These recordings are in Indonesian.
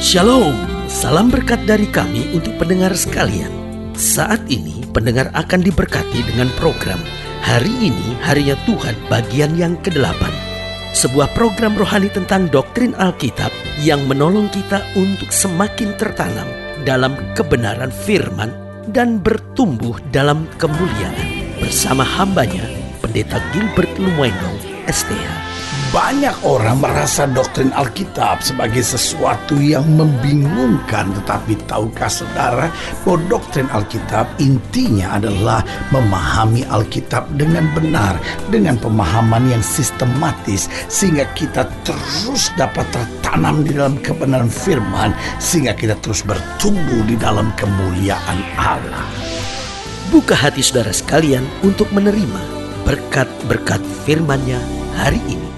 Shalom, salam berkat dari kami untuk pendengar sekalian. Saat ini pendengar akan diberkati dengan program Hari Ini Harinya Tuhan bagian yang ke-8. Sebuah program rohani tentang doktrin Alkitab yang menolong kita untuk semakin tertanam dalam kebenaran firman dan bertumbuh dalam kemuliaan. Bersama hambanya, Pendeta Gilbert Lumwendong, STH. Banyak orang merasa doktrin Alkitab sebagai sesuatu yang membingungkan. Tetapi tahukah saudara bahwa doktrin Alkitab intinya adalah memahami Alkitab dengan benar, dengan pemahaman yang sistematis, sehingga kita terus dapat tertanam di dalam kebenaran firman, sehingga kita terus bertumbuh di dalam kemuliaan Allah. Buka hati saudara sekalian untuk menerima berkat-berkat firman-Nya hari ini.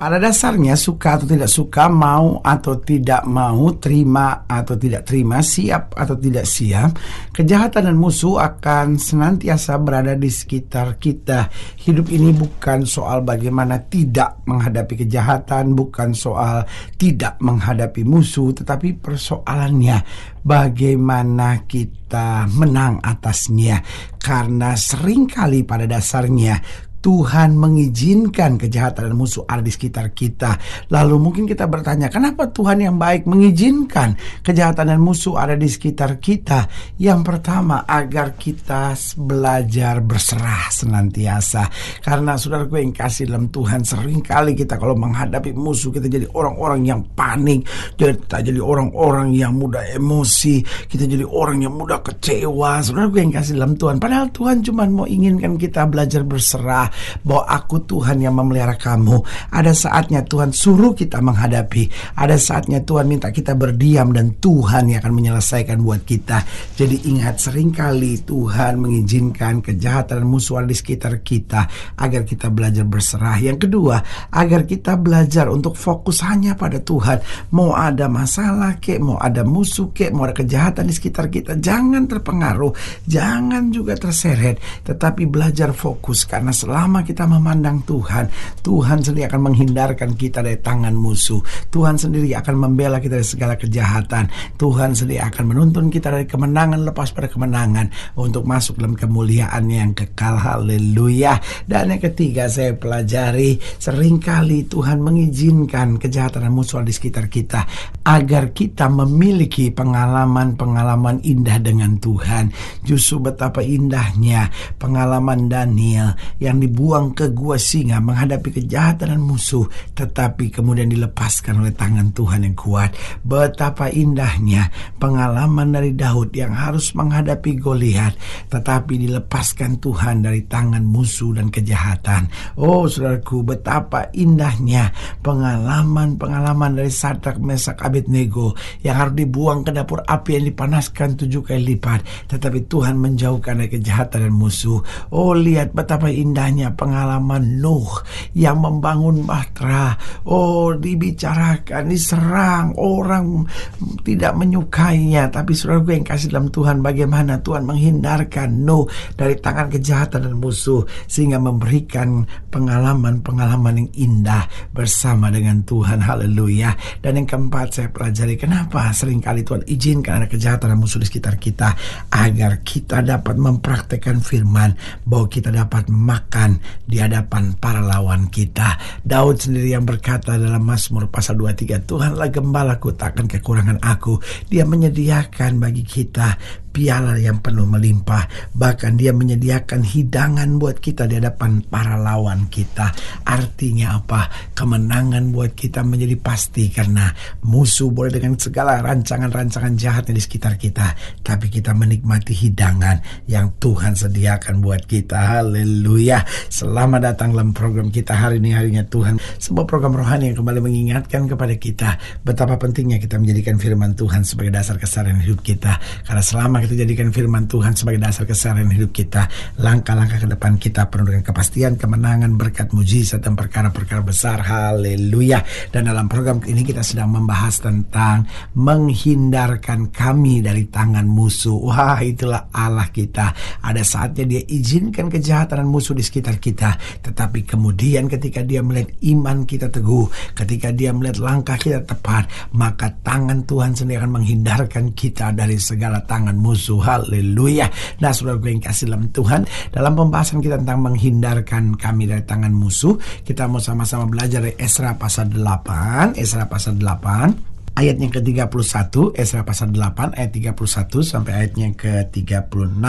Pada dasarnya suka atau tidak suka, mau atau tidak mau, terima atau tidak terima, siap atau tidak siap, kejahatan dan musuh akan senantiasa berada di sekitar kita. Hidup ini bukan soal bagaimana tidak menghadapi kejahatan, bukan soal tidak menghadapi musuh, tetapi persoalannya bagaimana kita menang atasnya. Karena seringkali pada dasarnya Tuhan mengizinkan kejahatan dan musuh ada di sekitar kita. Lalu mungkin kita bertanya, kenapa Tuhan yang baik mengizinkan kejahatan dan musuh ada di sekitar kita? Yang pertama, agar kita belajar berserah senantiasa. Karena saudaraku yang kasih dalam Tuhan, seringkali kita kalau menghadapi musuh, kita jadi orang-orang yang panik, kita jadi orang-orang yang mudah emosi, kita jadi orang yang mudah kecewa. Saudaraku yang kasih dalam Tuhan, padahal Tuhan cuma mau inginkan kita belajar berserah, bahwa aku Tuhan yang memelihara kamu. Ada saatnya Tuhan suruh kita menghadapi, ada saatnya Tuhan minta kita berdiam, dan Tuhan yang akan menyelesaikan buat kita. Jadi ingat, seringkali Tuhan mengizinkan kejahatan dan musuh ada di sekitar kita agar kita belajar berserah. Yang kedua, agar kita belajar untuk fokus hanya pada Tuhan. Mau ada masalah kek, mau ada musuh kek, mau ada kejahatan di sekitar kita, jangan terpengaruh, jangan juga terseret, tetapi belajar fokus. Karena selama kita memandang Tuhan, Tuhan sendiri akan menghindarkan kita dari tangan musuh. Tuhan sendiri akan membela kita dari segala kejahatan. Tuhan sendiri akan menuntun kita dari kemenangan lepas pada kemenangan untuk masuk dalam kemuliaan yang kekal. Haleluya. Dan yang ketiga, saya pelajari seringkali Tuhan mengizinkan kejahatan dan musuh di sekitar kita agar kita memiliki pengalaman-pengalaman indah dengan Tuhan. Justru betapa indahnya pengalaman Daniel yang dibuang ke gua singa menghadapi kejahatan dan musuh, tetapi kemudian dilepaskan oleh tangan Tuhan yang kuat. Betapa indahnya pengalaman dari Daud yang harus menghadapi Goliat, tetapi dilepaskan Tuhan dari tangan musuh dan kejahatan. Oh saudaraku, betapa indahnya pengalaman-pengalaman dari Sadrak, Mesak, Abednego yang harus dibuang ke dapur api yang dipanaskan 7 kali lipat, tetapi Tuhan menjauhkan dari kejahatan dan musuh. Oh lihat betapa indahnya pengalaman Nuh yang membangun bahtera. Oh dibicarakan, diserang, orang tidak menyukainya, tapi saudaraku yang kasih dalam Tuhan, bagaimana Tuhan menghindarkan Nuh dari tangan kejahatan dan musuh, sehingga memberikan pengalaman-pengalaman yang indah bersama dengan Tuhan. Haleluya. Dan yang keempat, saya pelajari kenapa seringkali Tuhan izinkan ada kejahatan dan musuh di sekitar kita, agar kita dapat mempraktekkan firman, bahwa kita dapat makan di hadapan para lawan kita. Daud sendiri yang berkata dalam Mazmur pasal 23, Tuhanlah gembalaku, takkan kekurangan aku. Dia menyediakan bagi kita piala yang penuh melimpah. Bahkan dia menyediakan hidangan buat kita di hadapan para lawan kita. Artinya apa? Kemenangan buat kita menjadi pasti, karena musuh boleh dengan segala rancangan-rancangan jahatnya di sekitar kita, tapi kita menikmati hidangan yang Tuhan sediakan buat kita. Haleluya. Selamat datang dalam program kita hari ini, harinya Tuhan. Sebuah program rohani yang kembali mengingatkan kepada kita betapa pentingnya kita menjadikan firman Tuhan sebagai dasar keseharian hidup kita. Karena selama Mari kita jadikan firman Tuhan sebagai dasar keseharian hidup kita. Langkah-langkah ke depan kita penuh dengan kepastian, kemenangan, berkat, mujizat, dan perkara-perkara besar. Haleluya. Dan dalam program ini kita sedang membahas tentang menghindarkan kami dari tangan musuh. Wah, itulah Allah kita. Ada saatnya Dia izinkan kejahatan dan musuh di sekitar kita. Tetapi kemudian ketika Dia melihat iman kita teguh, ketika Dia melihat langkah kita tepat, maka tangan Tuhan sendiri akan menghindarkan kita dari segala tangan musuh. Haleluya. Nah, saudara yang kasih dalam Tuhan, dalam pembahasan kita tentang menghindarkan kami dari tangan musuh, kita mau sama-sama belajar dari Esra pasal 8. Esra pasal 8 ayatnya ke-31, Esra pasal 8 ayat 31 sampai ayatnya ke-36.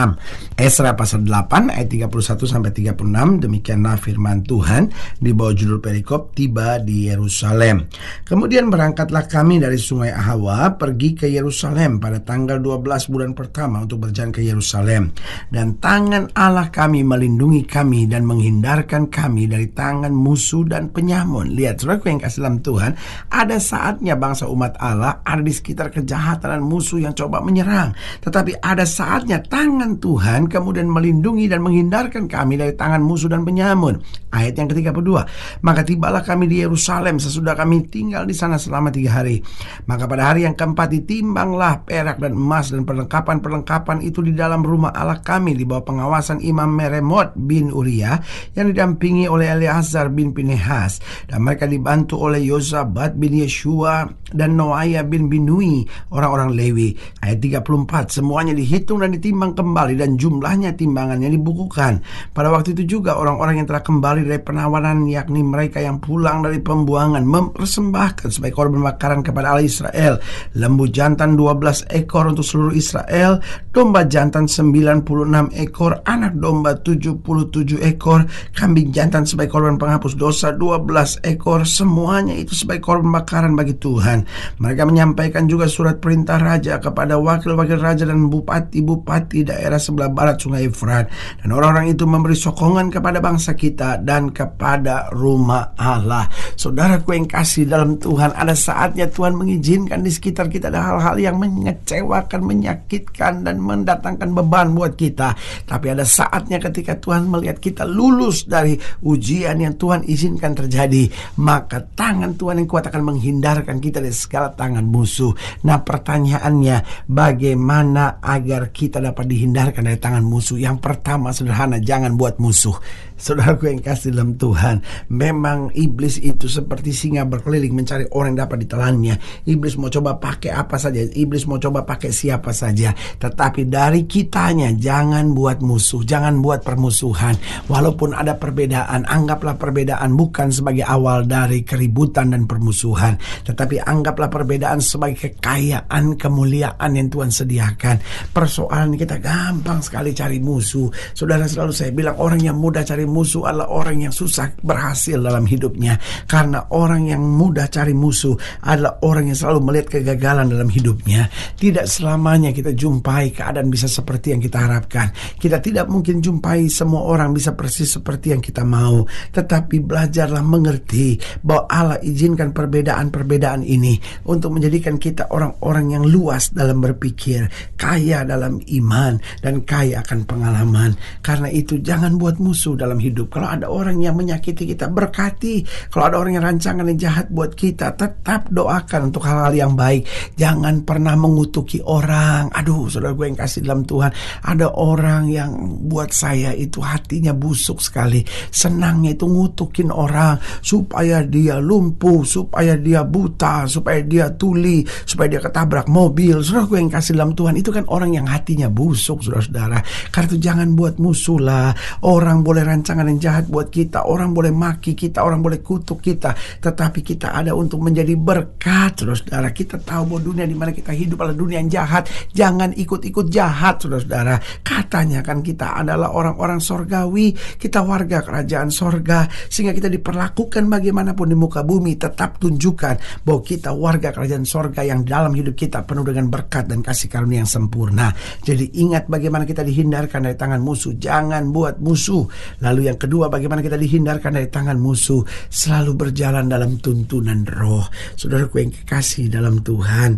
Esra pasal 8 ayat 31 sampai 36, demikianlah firman Tuhan di bawah judul perikop tiba di Yerusalem. Kemudian berangkatlah kami dari sungai Ahawa pergi ke Yerusalem pada tanggal 12 bulan pertama untuk berjalan ke Yerusalem. Dan tangan Allah kami melindungi kami dan menghindarkan kami dari tangan musuh dan penyamun. Lihat, saudaraku yang kasih dalam Tuhan, ada saatnya bangsa umat Allah ada di sekitar kejahatan dan musuh yang coba menyerang. Tetapi ada saatnya tangan Tuhan kemudian melindungi dan menghindarkan kami dari tangan musuh dan penyamun. Ayat yang ke-32, maka tibalah kami di Yerusalem sesudah kami tinggal di sana selama 3 hari. Maka pada hari yang keempat ditimbanglah perak dan emas dan perlengkapan-perlengkapan itu di dalam rumah Allah kami di bawah pengawasan Imam Meremot bin Uriah yang didampingi oleh Eleazar bin Pinehas. Dan mereka dibantu oleh Yozabat bin Yeshua dan Noaya bin Binui, orang-orang Lewi. Ayat 34, semuanya dihitung dan ditimbang kembali dan jumlahnya timbangannya dibukukan. Pada waktu itu juga orang-orang yang telah kembali dari penawanan, yakni mereka yang pulang dari pembuangan, mempersembahkan sebagai korban bakaran kepada Allah Israel lembu jantan 12 ekor untuk seluruh Israel, domba jantan 96 ekor, anak domba 77 ekor, kambing jantan sebagai korban penghapus dosa 12 ekor, semuanya itu sebagai korban bakaran bagi Tuhan. Mereka menyampaikan juga surat perintah raja kepada wakil-wakil raja dan bupati-bupati daerah sebelah barat sungai Efrat. Dan orang-orang itu memberi sokongan kepada bangsa kita dan kepada rumah Allah. Saudaraku yang kasih dalam Tuhan, ada saatnya Tuhan mengizinkan di sekitar kita ada hal-hal yang mengecewakan, menyakitkan, dan mendatangkan beban buat kita. Tapi ada saatnya ketika Tuhan melihat kita lulus dari ujian yang Tuhan izinkan terjadi, maka tangan Tuhan yang kuat akan menghindarkan kita dari segala tangan musuh. Nah, pertanyaannya, bagaimana agar kita dapat dihindarkan dari tangan musuh? Yang pertama sederhana, jangan buat musuh. Saudaraku yang kasih dalam Tuhan, memang iblis itu seperti singa berkeliling mencari orang yang dapat ditelannya. Iblis mau coba pakai apa saja, iblis mau coba pakai siapa saja. Tetapi dari kitanya, jangan buat musuh, jangan buat permusuhan. Walaupun ada perbedaan, anggaplah perbedaan bukan sebagai awal dari keributan dan permusuhan, tetapi anggaplah perbedaan sebagai kekayaan, kemuliaan yang Tuhan sediakan. Persoalan kita gampang sekali cari musuh. Saudara, selalu saya bilang, orang yang mudah cari musuh adalah orang yang susah berhasil dalam hidupnya. Karena orang yang mudah cari musuh adalah orang yang selalu melihat kegagalan dalam hidupnya. Tidak selamanya kita jumpai keadaan bisa seperti yang kita harapkan. Kita tidak mungkin jumpai semua orang bisa persis seperti yang kita mau. Tetapi belajarlah mengerti bahwa Allah izinkan perbedaan-perbedaan ini untuk menjadikan kita orang-orang yang luas dalam berpikir, kaya dalam iman, dan kaya akan pengalaman. Karena itu jangan buat musuh dalam hidup. Kalau ada orang yang menyakiti kita, berkati. Kalau ada orang yang rancangan yang jahat buat kita, tetap doakan untuk hal-hal yang baik. Jangan pernah mengutuki orang. Aduh, saudara gue yang kasih dalam Tuhan, ada orang yang buat saya itu hatinya busuk sekali. Senangnya itu ngutukin orang supaya dia lumpuh, supaya dia buta, supaya dia tuli, supaya dia ketabrak mobil. Saudara gue yang kasih dalam Tuhan, itu kan orang yang hatinya busuk, saudara-saudara. Karena itu jangan buat musuh lah. Orang boleh rancangan yang jahat buat kita, orang boleh maki kita, orang boleh kutuk kita, tetapi kita ada untuk menjadi berkat, saudara-saudara. Kita tahu bahwa dunia di mana kita hidup adalah dunia yang jahat. Jangan ikut-ikut jahat, saudara-saudara. Katanya kan kita adalah orang-orang sorgawi, kita warga kerajaan sorga, sehingga kita diperlakukan bagaimanapun di muka bumi, tetap tunjukkan bahwa kita warga kerajaan sorga yang dalam hidup kita penuh dengan berkat dan kasih karunia yang sempurna. Jadi ingat bagaimana kita dihindarkan dari tangan musuh. Jangan buat musuh. Lalu Lalu yang kedua, bagaimana kita dihindarkan dari tangan musuh? Selalu berjalan dalam tuntunan roh. Saudaraku yang kekasih dalam Tuhan,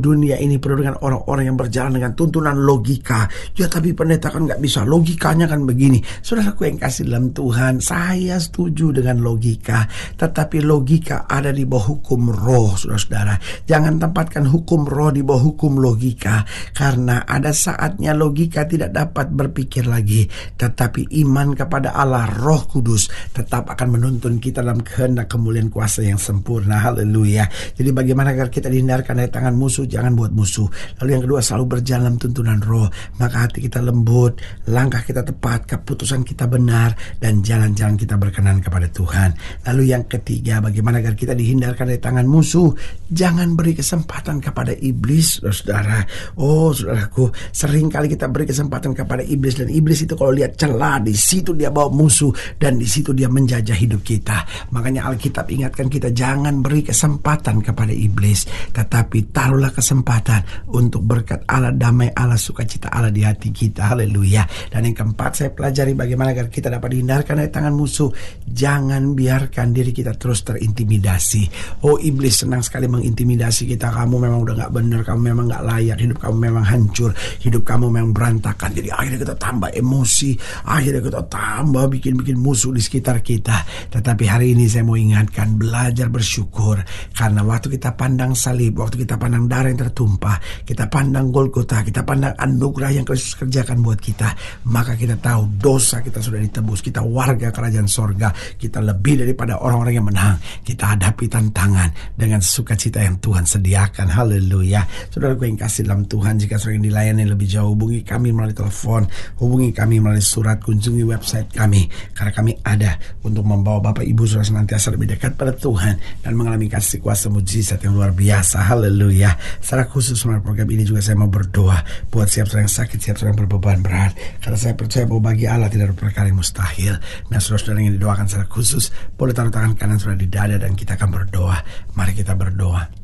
dunia ini penuh dengan orang-orang yang berjalan dengan tuntunan logika. Ya tapi pendeta kan gak bisa, logikanya kan begini. Saudaraku yang kasih dalam Tuhan, saya setuju dengan logika, tetapi logika ada di bawah hukum roh, saudara-saudara. Jangan tempatkan hukum roh di bawah hukum logika, karena ada saatnya logika tidak dapat berpikir lagi, tetapi iman kepada Allah Roh Kudus tetap akan menuntun kita dalam kehendak kemuliaan kuasa yang sempurna. Haleluya. Jadi bagaimana agar kita dihindarkan dari tangan musuh? Jangan buat musuh. Lalu yang kedua, selalu berjalan tuntunan roh, maka hati kita lembut, langkah kita tepat, keputusan kita benar, dan jalan-jalan kita berkenan kepada Tuhan. Lalu yang ketiga, bagaimana agar kita dihindarkan dari tangan musuh? Jangan beri kesempatan kepada iblis, saudara. Saudaraku, sering kali kita beri kesempatan kepada iblis, dan iblis itu kalau lihat celah, di situ dia bawa musuh, dan di situ dia menjajah hidup kita. Makanya Alkitab ingatkan kita, jangan beri kesempatan kepada iblis, tetapi taruhlah kesempatan untuk berkat Allah, damai Allah, sukacita Allah di hati kita. Haleluya. Dan yang keempat, saya pelajari bagaimana agar kita dapat dihindarkan dari tangan musuh. Jangan biarkan diri kita terus terintimidasi. Iblis senang sekali mengintimidasi kita. Kamu memang udah gak benar, kamu memang gak layak, hidup kamu memang hancur, hidup kamu memang berantakan. Jadi akhirnya kita tambah emosi, akhirnya kita tambah bikin musuh di sekitar kita. Tetapi hari ini saya mau ingatkan, belajar bersyukur, karena waktu kita pandang salib, waktu kita pandang darah yang tertumpah, kita pandang Golgota, kita pandang anugerah yang Kristus kerjakan buat kita, maka kita tahu dosa kita sudah ditebus, kita warga kerajaan sorga, kita lebih daripada orang-orang yang menang. Kita hadapi tantangan dengan sukacita yang Tuhan sediakan. Haleluya. Saudaraku yang kasih dalam Tuhan, jika sering dilayani lebih jauh, hubungi kami melalui telepon, hubungi kami melalui surat, kunjungi website kami, karena kami ada untuk membawa Bapak Ibu Saudara senantiasa lebih dekat pada Tuhan dan mengalami kasih kuasa mujizat yang luar biasa. Haleluya. Secara khusus melalui program ini juga saya mau berdoa buat siap saudara yang sakit, siap saudara yang berbeban berat, karena saya percaya bahwa bagi Allah tidak ada perkara yang mustahil. Nah, saudara-saudara yang didoakan secara khusus, boleh taruh tangan kanan saudara di dada dan kita akan berdoa. Mari kita berdoa.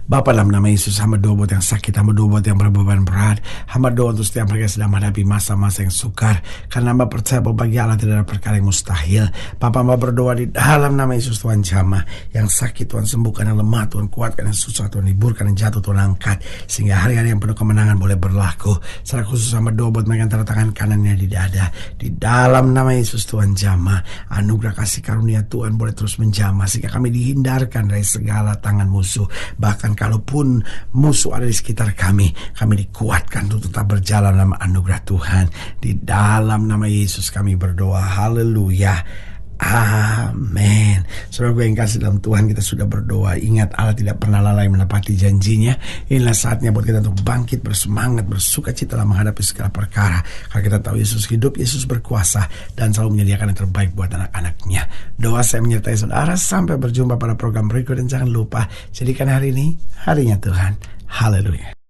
Bapa, dalam nama Yesus, hamba doa buat yang sakit, hamba doa buat yang berbeban berat, hamba doa untuk setiap mereka sedang menghadapi masa-masa yang sukar, karena hamba percaya bahwa bagi Allah tidak ada perkara yang mustahil. Bapa, hamba berdoa di dalam nama Yesus, Tuhan jamah yang sakit, Tuhan sembuhkan, yang lemah Tuhan kuatkan, yang susah Tuhan hiburkan, yang jatuh Tuhan angkat, sehingga hari-hari yang penuh kemenangan boleh berlaku. Secara khusus hamba doa buat mereka yang taruh tangan kanannya di dada, di dalam nama Yesus, Tuhan jamah anugerah kasih karunia Tuhan boleh terus menjamah, sehingga kami dihindarkan dari segala tangan musuh. Bahkan kalaupun musuh ada di sekitar kami dikuatkan untuk tetap berjalan dalam anugerah Tuhan. Di dalam nama Yesus kami berdoa. Haleluya. Amin. Saudara gue yang kasih dalam Tuhan, kita sudah berdoa. Ingat, Allah tidak pernah lalai menepati janjinya. Inilah saatnya buat kita untuk bangkit, bersemangat, bersuka cita dalam menghadapi segala perkara, karena kita tahu Yesus hidup, Yesus berkuasa, dan selalu menyediakan yang terbaik buat anak-anaknya. Doa saya menyertai saudara. Sampai berjumpa pada program berikut, dan jangan lupa jadikan hari ini harinya Tuhan. Haleluya.